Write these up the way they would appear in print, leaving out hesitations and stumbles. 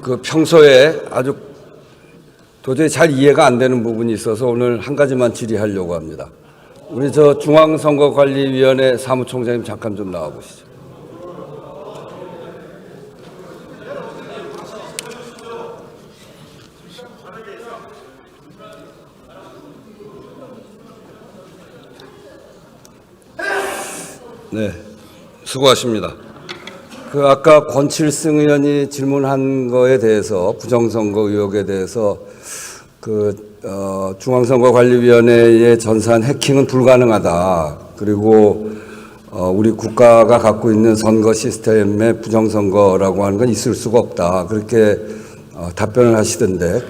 그 평소에 아주 도저히 잘 이해가 안 되는 부분이 있어서 오늘 한 가지만 질의하려고 합니다. 우리 중앙선거관리위원회 사무총장님 잠깐 좀 나와 보시죠. 네, 수고하십니다. 아까 권칠승 의원이 질문한 거에 대해서 부정선거 의혹에 대해서 중앙선거관리위원회의 전산 해킹은 불가능하다. 그리고 우리 국가가 갖고 있는 선거 시스템의 부정선거라고 하는 건 있을 수가 없다. 그렇게 답변을 하시던데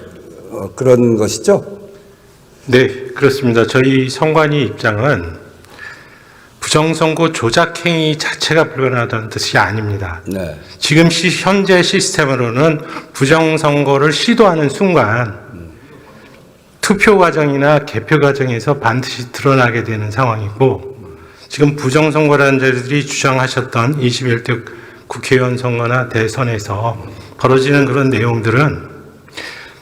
그런 것이죠? 네, 그렇습니다. 저희 선관위 입장은 부정선거 조작행위 자체가 불가능하다는 뜻이 아닙니다. 네. 지금 현재 시스템으로는 부정선거를 시도하는 순간 투표 과정이나 개표 과정에서 반드시 드러나게 되는 상황이고, 지금 부정선거라는 자들이 주장하셨던 21대 국회의원 선거나 대선에서 벌어지는 그런 내용들은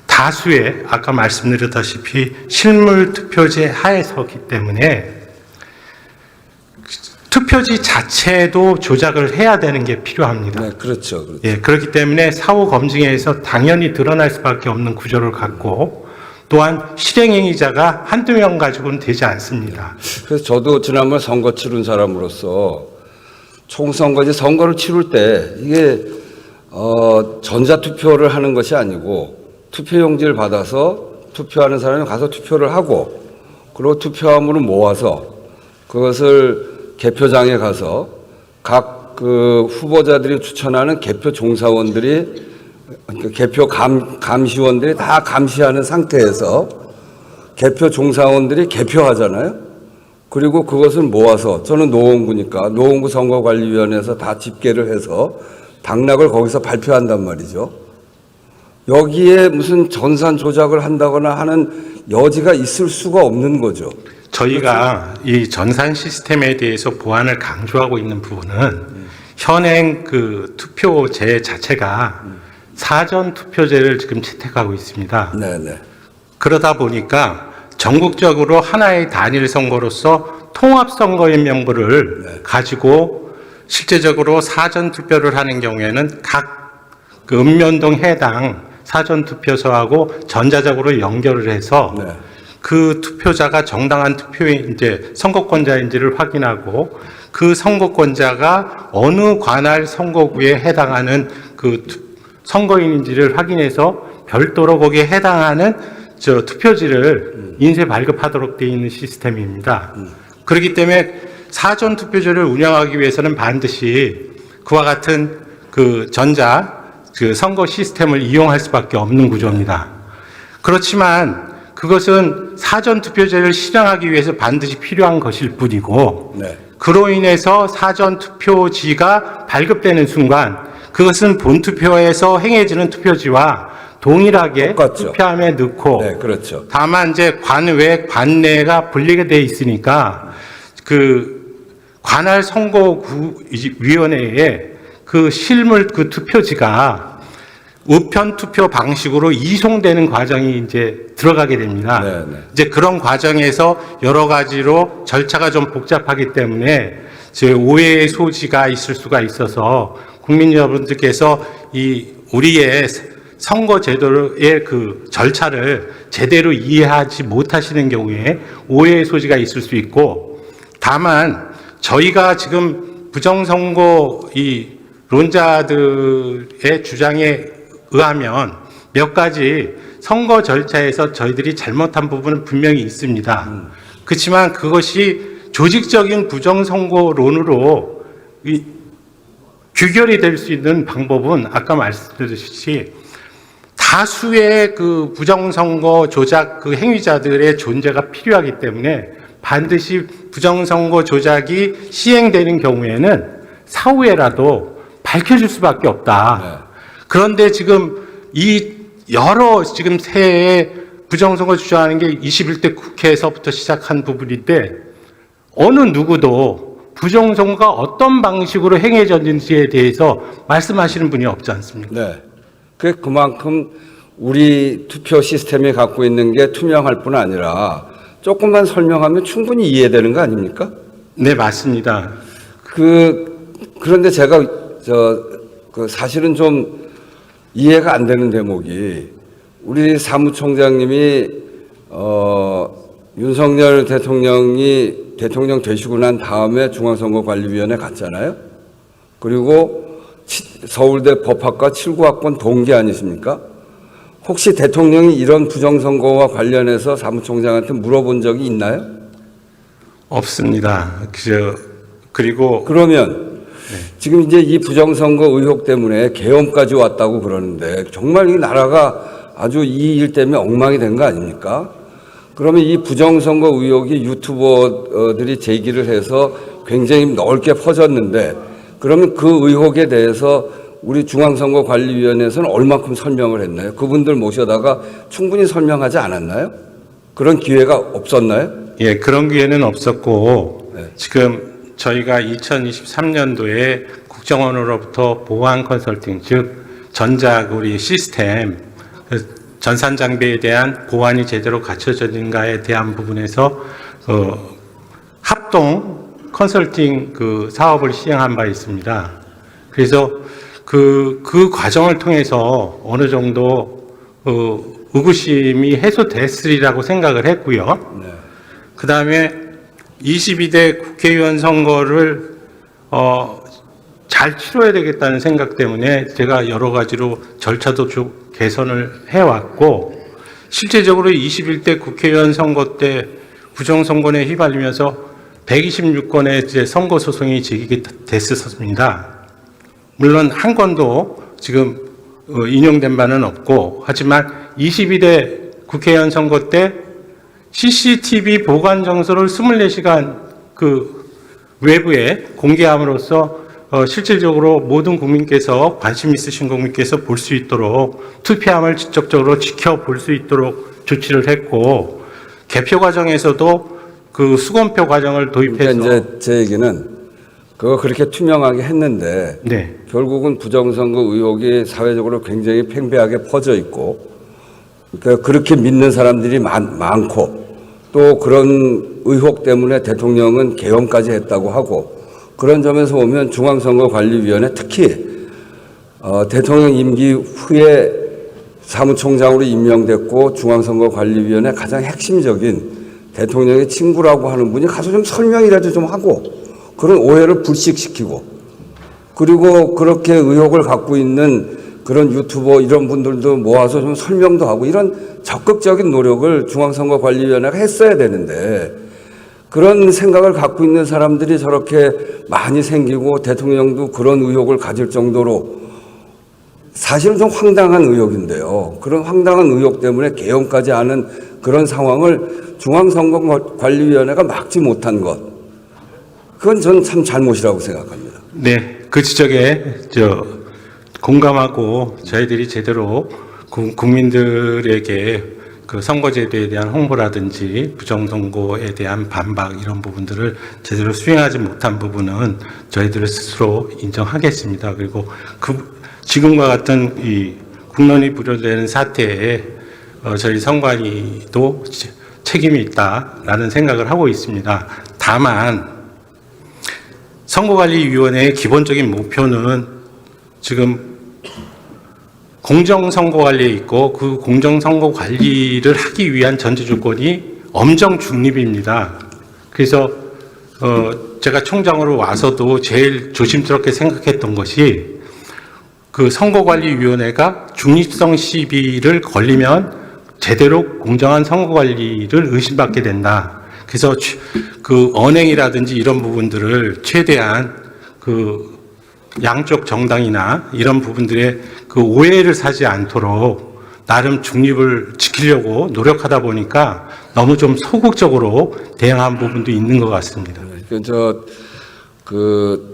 다수의 아까 말씀드렸다시피 실물 투표제 하에서기 때문에 투표지 자체도 조작을 해야 되는 게 필요합니다. 네, 그렇죠. 그렇죠. 예, 그렇기 때문에 사후 검증에서 당연히 드러날 수밖에 없는 구조를 갖고, 또한 실행행위자가 한두 명 가지고는 되지 않습니다. 그래서 저도 지난번 선거 치른 사람으로서 총선거지 선거를 치를 때 이게 전자투표를 하는 것이 아니고 투표용지를 받아서 투표하는 사람이 가서 투표를 하고, 그리고 투표함으로 모아서 그것을 개표장에 가서 각 후보자들이 추천하는 개표 종사원들이, 개표 감시원들이 다 감시하는 상태에서 개표 종사원들이 개표하잖아요. 그리고 그것을 모아서, 저는 노원구니까 노원구 선거관리위원회에서 다 집계를 해서 당락을 거기서 발표한단 말이죠. 여기에 무슨 전산 조작을 한다거나 하는 여지가 있을 수가 없는 거죠. 저희가 이 전산 시스템에 대해서 보완을 강조하고 있는 부분은 현행 투표제 자체가 사전 투표제를 지금 채택하고 있습니다. 네네. 그러다 보니까 전국적으로 하나의 단일 선거로서 통합 선거인 명부를 가지고 실제적으로 사전 투표를 하는 경우에는 각 읍면동 해당 사전 투표소하고 전자적으로 연결을 해서 네. 그 투표자가 정당한 투표인지 선거권자인지를 확인하고, 그 선거권자가 어느 관할 선거구에 해당하는 선거인인지를 확인해서 별도로 거기에 해당하는 투표지를 인쇄 발급하도록 되어 있는 시스템입니다. 그렇기 때문에 사전 투표제를 운영하기 위해서는 반드시 그와 같은 선거 시스템을 이용할 수밖에 없는 구조입니다. 그렇지만 그것은 사전 투표제를 실행하기 위해서 반드시 필요한 것일 뿐이고, 네. 그로 인해서 사전 투표지가 발급되는 순간 그것은 본투표에서 행해지는 투표지와 동일하게 똑같죠. 투표함에 넣고, 네, 그렇죠. 다만 이제 관외, 관내가 분리가 되어 있으니까 관할 선거구위원회에 실물 투표지가 우편 투표 방식으로 이송되는 과정이 이제 들어가게 됩니다. 네네. 이제 그런 과정에서 여러 가지로 절차가 좀 복잡하기 때문에 오해의 소지가 있을 수가 있어서 국민 여러분들께서 우리의 선거 제도의 절차를 제대로 이해하지 못하시는 경우에 오해의 소지가 있을 수 있고, 다만 저희가 지금 부정선거 론자들의 주장에 의하면 몇 가지 선거 절차에서 저희들이 잘못한 부분은 분명히 있습니다. 그렇지만 그것이 조직적인 부정선거론으로 규결이 될 수 있는 방법은 아까 말씀드렸듯이 다수의 부정선거 조작 행위자들의 존재가 필요하기 때문에 반드시 부정선거 조작이 시행되는 경우에는 사후에라도 밝혀질 수밖에 없다. 네. 그런데 지금 여러 새해 부정선거 주장하는 게 21대 국회에서부터 시작한 부분인데, 어느 누구도 부정선거가 어떤 방식으로 행해졌는지에 대해서 말씀하시는 분이 없지 않습니까? 네. 그만큼 우리 투표 시스템이 갖고 있는 게 투명할 뿐 아니라 조금만 설명하면 충분히 이해되는 거 아닙니까? 네, 맞습니다. 그런데 제가 사실은 좀 이해가 안 되는 대목이 우리 사무총장님이 윤석열 대통령이 대통령 되시고 난 다음에 중앙선거관리위원회 갔잖아요. 그리고 서울대 법학과 7구학번 동기 아니십니까? 혹시 대통령이 이런 부정선거와 관련해서 사무총장한테 물어본 적이 있나요? 없습니다. 그리고 그러면 지금 이제 이 부정선거 의혹 때문에 계엄까지 왔다고 그러는데 정말 이 나라가 아주 이 일 때문에 엉망이 된 거 아닙니까? 그러면 이 부정선거 의혹이 유튜버들이 제기를 해서 굉장히 넓게 퍼졌는데 그러면 그 의혹에 대해서 우리 중앙선거관리위원회에서는 얼마큼 설명을 했나요? 그분들 모셔다가 충분히 설명하지 않았나요? 그런 기회가 없었나요? 예, 그런 기회는 없었고 네. 지금 저희가 2023년도에 국정원으로부터 보안 컨설팅, 즉 전작 우리 시스템 전산 장비에 대한 보안이 제대로 갖춰졌는가에 대한 부분에서 합동 컨설팅 사업을 시행한 바 있습니다. 그래서 그 과정을 통해서 어느 정도 의구심이 해소됐으리라고 생각을 했고요. 네. 그 다음에 22대 국회의원 선거를 잘 치러야 되겠다는 생각 때문에 제가 여러 가지로 절차도 쭉 개선을 해왔고 실제적으로 21대 국회의원 선거 때 부정선거에 휘말리면서 126건의 이제 선거소송이 제기가 됐었습니다. 물론 한 건도 지금 인용된 바는 없고 하지만 22대 국회의원 선거 때 CCTV 보관 정서를 24시간 외부에 공개함으로써 실질적으로 모든 국민께서 관심 있으신 국민께서 볼 수 있도록 투표함을 직접적으로 지켜볼 수 있도록 조치를 했고 개표 과정에서도 수검표 과정을 도입해서 그러니까 이제 제 얘기는 그렇게 투명하게 했는데 네. 결국은 부정선거 의혹이 사회적으로 굉장히 팽배하게 퍼져 있고 그러니까 그렇게 믿는 사람들이 많고 또 그런 의혹 때문에 대통령은 계엄까지 했다고 하고 그런 점에서 보면 중앙선거관리위원회 특히 대통령 임기 후에 사무총장으로 임명됐고 중앙선거관리위원회 가장 핵심적인 대통령의 친구라고 하는 분이 가서 좀 설명이라도 좀 하고 그런 오해를 불식시키고 그리고 그렇게 의혹을 갖고 있는 그런 유튜버 이런 분들도 모아서 좀 설명도 하고 이런 적극적인 노력을 중앙선거관리위원회가 했어야 되는데 그런 생각을 갖고 있는 사람들이 저렇게 많이 생기고 대통령도 그런 의혹을 가질 정도로 사실은 좀 황당한 의혹인데요. 그런 황당한 의혹 때문에 계엄까지 하는 그런 상황을 중앙선거관리위원회가 막지 못한 것. 그건 저는 참 잘못이라고 생각합니다. 네, 그 지적에 공감하고 저희들이 제대로 국민들에게 선거제도에 대한 홍보라든지 부정선거에 대한 반박 이런 부분들을 제대로 수행하지 못한 부분은 저희들 스스로 인정하겠습니다. 그리고 지금과 같은 이 국론이 부려되는 사태에 저희 선관위도 책임이 있다라는 생각을 하고 있습니다. 다만 선거관리위원회의 기본적인 목표는 지금 공정선거관리에 있고 그 공정선거관리를 하기 위한 전제조건이 엄정 중립입니다. 그래서 제가 총장으로 와서도 제일 조심스럽게 생각했던 것이 선거관리위원회가 중립성 시비를 걸리면 제대로 공정한 선거관리를 의심받게 된다. 그래서 언행이라든지 이런 부분들을 최대한 양쪽 정당이나 이런 부분들의 오해를 사지 않도록 나름 중립을 지키려고 노력하다 보니까 너무 좀 소극적으로 대응한 부분도 있는 것 같습니다.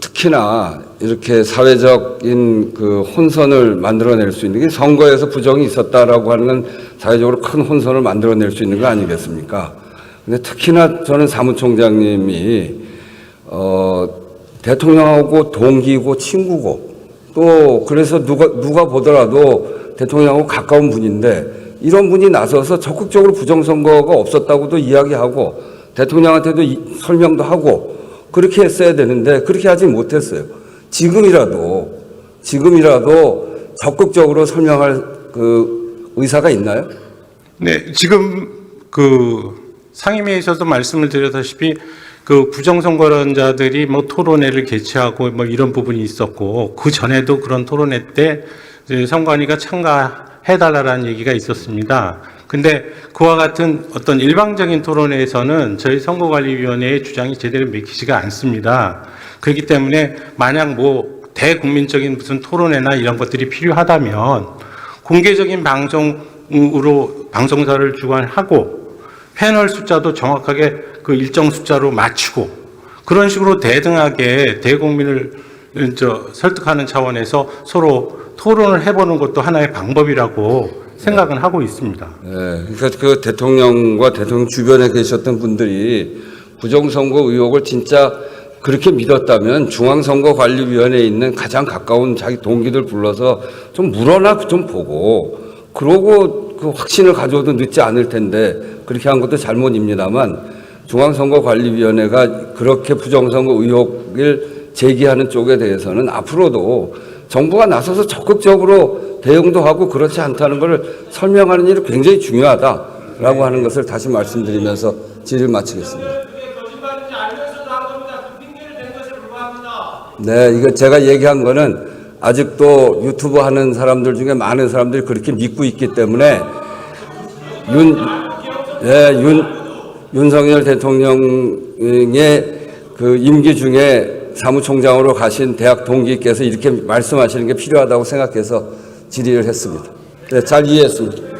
특히나 이렇게 사회적인 혼선을 만들어낼 수 있는 게 선거에서 부정이 있었다라고 하는 건 사회적으로 큰 혼선을 만들어낼 수 있는 거 아니겠습니까? 근데 특히나 저는 사무총장님이 대통령하고 동기고 친구고 또 그래서 누가 보더라도 대통령하고 가까운 분인데 이런 분이 나서서 적극적으로 부정선거가 없었다고도 이야기하고 대통령한테도 설명도 하고 그렇게 했어야 되는데 그렇게 하지 못했어요. 지금이라도 적극적으로 설명할 그 의사가 있나요? 네, 지금 그 상임위에서도 말씀을 드렸다시피 그 부정선거론자들이 뭐 토론회를 개최하고 뭐 이런 부분이 있었고 그 전에도 그런 토론회 때 이제 선관위가 참가해달라는 얘기가 있었습니다. 근데 그와 같은 어떤 일방적인 토론회에서는 저희 선거관리위원회의 주장이 제대로 맥히지가 않습니다. 그렇기 때문에 만약 뭐 대국민적인 무슨 토론회나 이런 것들이 필요하다면 공개적인 방송으로 방송사를 주관하고 패널 숫자도 정확하게 그 일정 숫자로 맞추고 그런 식으로 대등하게 대국민을 설득하는 차원에서 서로 토론을 해보는 것도 하나의 방법이라고 생각은 하고 있습니다. 네, 그러니까 그 대통령과 대통령 주변에 계셨던 분들이 부정선거 의혹을 진짜 그렇게 믿었다면 중앙선거관리위원회에 있는 가장 가까운 자기 동기들 불러서 좀 물어나 좀 보고 그러고 그 확신을 가져도 늦지 않을 텐데 그렇게 한 것도 잘못입니다만 중앙선거관리위원회가 그렇게 부정선거 의혹을 제기하는 쪽에 대해서는 앞으로도 정부가 나서서 적극적으로 대응도 하고 그렇지 않다는 것을 설명하는 일이 굉장히 중요하다라고 하는 것을 다시 말씀드리면서 질의를 마치겠습니다. 네, 이거 제가 얘기한 거는 아직도 유튜브 하는 사람들 중에 많은 사람들이 그렇게 믿고 있기 때문에 윤석열 대통령의 그 임기 중에 사무총장으로 가신 대학 동기께서 이렇게 말씀하시는 게 필요하다고 생각해서 질의를 했습니다. 네, 잘 이해했습니다.